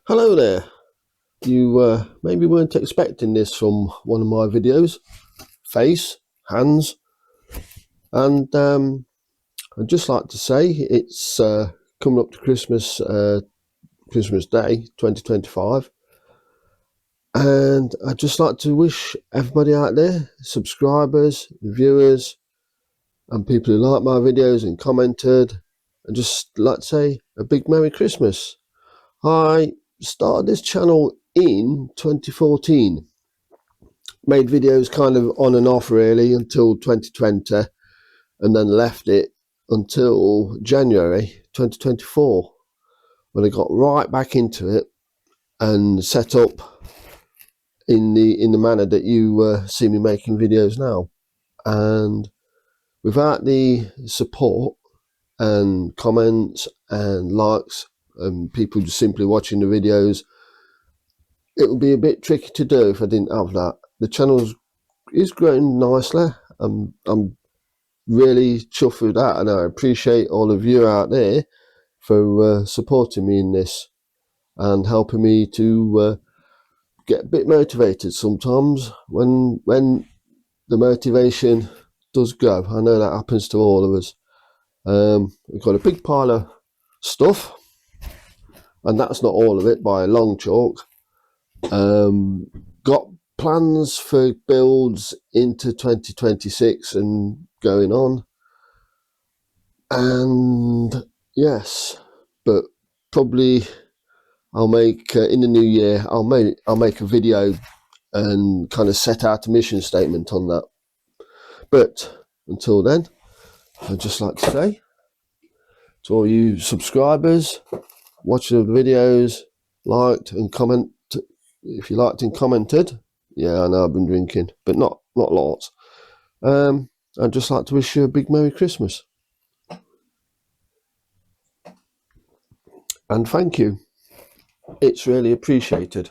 Hello there. You maybe weren't expecting this from one of my videos. Face, hands, and I'd just like to say it's coming up to Christmas Day 2025, and I'd just like to wish everybody out there, subscribers, viewers, and people who like my videos and commented, and just like to say a big Merry Christmas. I started this channel in 2014. Made videos kind of on and off really until 2020, and then left it until January 2024 when I got right back into it and set up in the manner that you see me making videos now. And without the support and comments and likes and people just simply watching the videos, it would be a bit tricky to do if I didn't have that. The channel is growing nicely. I'm really chuffed with that, and I appreciate all of you out there for supporting me in this and helping me to get a bit motivated sometimes when the motivation does go. I know that happens to all of us. We've got a big pile of stuff, and that's not all of it by a long chalk. Got plans for builds into 2026 and going on. And yes, but probably I'll make in the new year. I'll make a video and kind of set out a mission statement on that. But until then, I'd just like to say to all you subscribers, watching the videos, liked and comment. If you liked and commented, yeah, I know I've been drinking, but not lots. I'd just like to wish you a big Merry Christmas. And thank you. It's really appreciated.